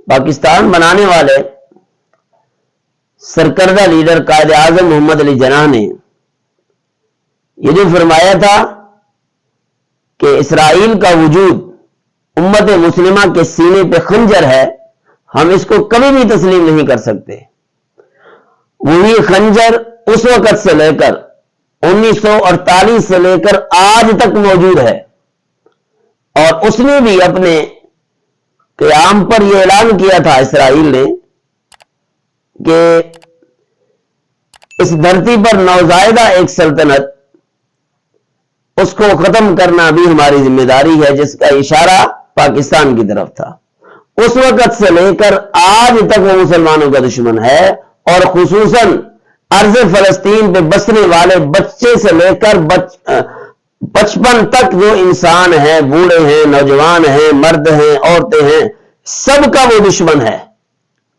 پاکستان بنانے والے سرکردہ لیڈر قائد اعظم محمد علی جناح نے یہ جو فرمایا تھا کہ اسرائیل کا وجود امت مسلمہ کے سینے پہ خنجر ہے، ہم اس کو کبھی بھی تسلیم نہیں کر سکتے، وہی خنجر اس وقت سے لے کر 1948 سے لے کر آج تک موجود ہے، اور اس نے بھی اپنے قیام پر یہ اعلان کیا تھا اسرائیل نے کہ اس دھرتی پر نوزائیدہ ایک سلطنت، اس کو ختم کرنا بھی ہماری ذمہ داری ہے، جس کا اشارہ پاکستان کی طرف تھا۔ اس وقت سے لے کر آج تک وہ مسلمانوں کا دشمن ہے، اور خصوصاً ارض فلسطین پہ بسنے والے بچے سے لے کر 55 تک جو انسان ہیں، بوڑھے ہیں، نوجوان ہیں، مرد ہیں، عورتیں ہیں، سب کا وہ دشمن ہے،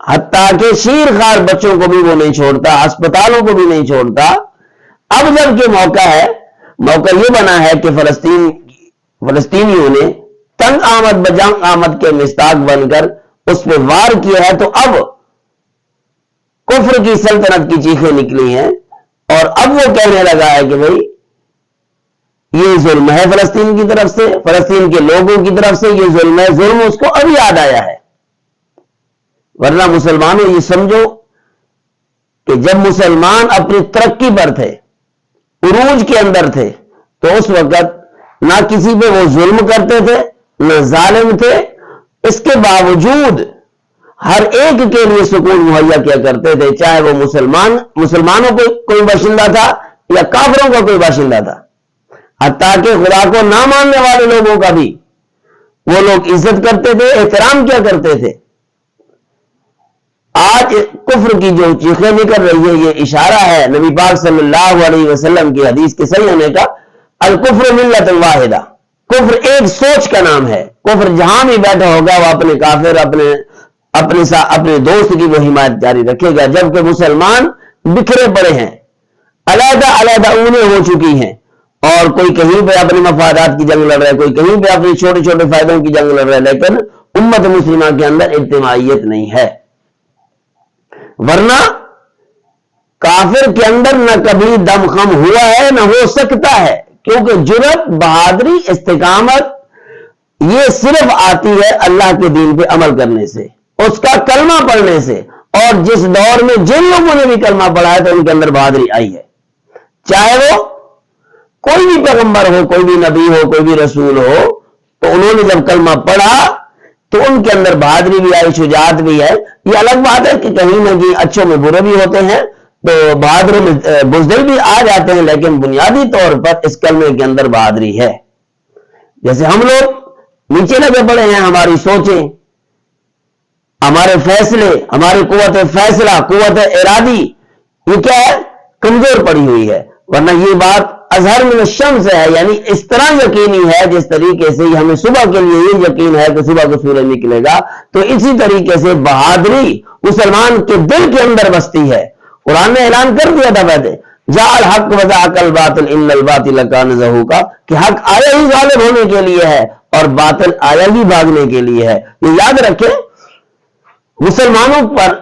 حتیٰ کہ شیر خوار بچوں کو بھی وہ نہیں چھوڑتا، ہسپتالوں کو بھی نہیں چھوڑتا۔ اب جب کہ موقع یہ بنا ہے کہ فلسطینیوں نے تنگ آمد بجنگ آمد کے مستاق بن کر اس پہ وار کیا ہے، تو اب کفر کی سلطنت کی چیخیں نکلی ہیں، اور اب وہ کہنے لگا ہے کہ بھئی یہ ظلم ہے فلسطین کی طرف سے، فلسطین کے لوگوں کی طرف سے یہ ظلم ہے۔ ظلم اس کو اب یاد آیا ہے، ورنہ مسلمانوں یہ سمجھو کہ جب مسلمان اپنی ترقی پر تھے، عروج کے اندر تھے، تو اس وقت نہ کسی پہ وہ ظلم کرتے تھے، نہ ظالم تھے، اس کے باوجود ہر ایک کے لیے سکون مہیا کیا کرتے تھے، چاہے وہ مسلمانوں کو کوئی باشندہ تھا یا کافروں کا کوئی باشندہ تھا، حتیٰ کہ خدا کو نہ ماننے والے لوگوں کا بھی وہ لوگ عزت کرتے تھے، احترام کیا کرتے تھے۔ آج کفر کی جو چیخیں نکل رہی ہے، یہ اشارہ ہے نبی پاک صلی اللہ علیہ وسلم کی حدیث کے صحیح ہونے کا، الکفر ملت واحدہ، کفر ایک سوچ کا نام ہے۔ کفر جہاں بھی بیٹھا ہوگا وہ اپنے کافر، اپنے دوست کی وہ حمایت جاری رکھے گا، جبکہ مسلمان بکھرے پڑے ہیں، علیحدہ علیحدہ اونیں ہو چکی ہیں، اور کوئی کہیں پہ اپنے مفادات کی جنگ لڑ رہا ہے، کوئی کہیں پہ اپنے چھوٹے چھوٹے فائدوں کی جنگ لڑ رہا ہے، لیکن امت مسلمہ کے اندر اجتماعیت نہیں ہے۔ ورنہ کافر کے اندر نہ کبھی دم خم ہوا ہے، نہ ہو سکتا ہے، کیونکہ جرأت، بہادری، استقامت یہ صرف آتی ہے اللہ کے دین پہ عمل کرنے سے، اس کا کلمہ پڑھنے سے، اور جس دور میں جن لوگوں نے بھی کلمہ پڑھا ہے تو ان کے اندر بہادری آئی ہے، چاہے وہ کوئی بھی پیغمبر ہو، کوئی بھی نبی ہو، کوئی بھی رسول ہو، تو انہوں نے جب کلمہ پڑھا تو ان کے اندر بہادری بھی آئی، شجاعت بھی ہے۔ یہ الگ بات ہے کہ کہیں نہ کہیں اچھوں میں برے بھی ہوتے ہیں، تو بہادروں میں بزدل بھی آ جاتے ہیں، لیکن بنیادی طور پر اس کلمے کے اندر بہادری ہے۔ جیسے ہم لوگ نیچے لگے پڑے ہیں، ہماری سوچیں، ہمارے فیصلے، ہماری قوت فیصلہ، قوت ارادی یہ کیا ہے؟ کمزور پڑی ہوئی ہے، ورنہ یہ بات اظہر من الشمس ہے، یعنی اس طرح یقینی ہے جس طریقے سے ہمیں صبح کے لیے یہ یقین ہے کہ صبح کو سورج نکلے گا، تو اسی طریقے سے بہادری مسلمان کے دل کے اندر بستی ہے۔ قرآن نے اعلان کر دیا تھا پہلے، جاء الحق وزهق الباطل ان الباطل کان زهوقا، کہ حق آیا ہی غالب ہونے کے لیے ہے اور باطل آیا ہی بھاگنے کے لیے ہے۔ یہ یاد رکھیں، مسلمانوں پر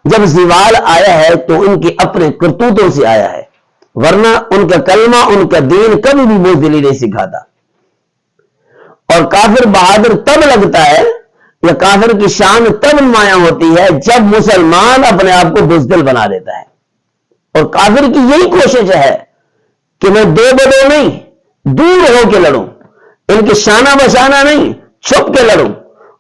جب زوال آیا ہے تو ان کے اپنے کرتوتوں سے آیا ہے، ورنہ ان کا کلمہ، ان کا دین کبھی بھی بزدلی نہیں سکھاتا۔ اور کافر بہادر تب لگتا ہے، یا کافر کی شان تب نمایاں ہوتی ہے جب مسلمان اپنے آپ کو بزدل بنا دیتا ہے، اور کافر کی یہی کوشش ہے کہ میں دو بدو نہیں، دور ہو کے لڑوں، ان کے شانہ بشانہ نہیں، چھپ کے لڑوں۔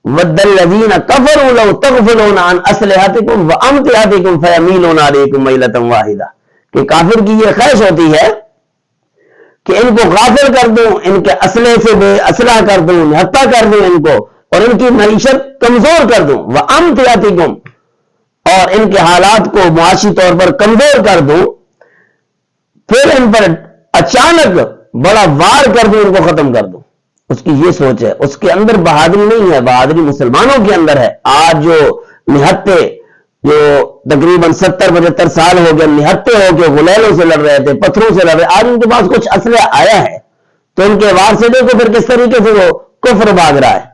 وَدَّ الَّذِينَ كَفَرُوا لَوْ تَغْفُلُونَ عَنْ أَسْلِحَتِكُمْ وَأَمْتِعَتِكُمْ فَيَمِيلُونَ عَلَيْكُمْ مَيْلَةً وَاحِدَةً، کہ کافر کی یہ خواہش ہوتی ہے کہ ان کو غافل کر دوں، ان کے اسلحے سے بے اسلحہ کر دوں، نہتہ کر دوں ان کو، اور ان کی معیشت کمزور کر دوں، وَأَمْتِعَتِكُمْ، اور ان کے حالات کو معاشی طور پر کمزور کر دوں، پھر ان پر اچانک بڑا وار کر دوں، ان کو ختم کر دوں۔ اس کی یہ سوچ ہے، اس کے اندر بہادری نہیں ہے، بہادری مسلمانوں کے اندر ہے۔ آج جو نہتے، جو تقریباً 70-75 سال ہو گئے نہتے ہو کے غلیلوں سے لڑ رہے تھے، پتھروں سے لڑ رہے، آج ان کے پاس کچھ اسلحہ آیا ہے تو ان کے وار سے دیکھو پھر کس طریقے سے وہ کفر بھاگ رہا ہے۔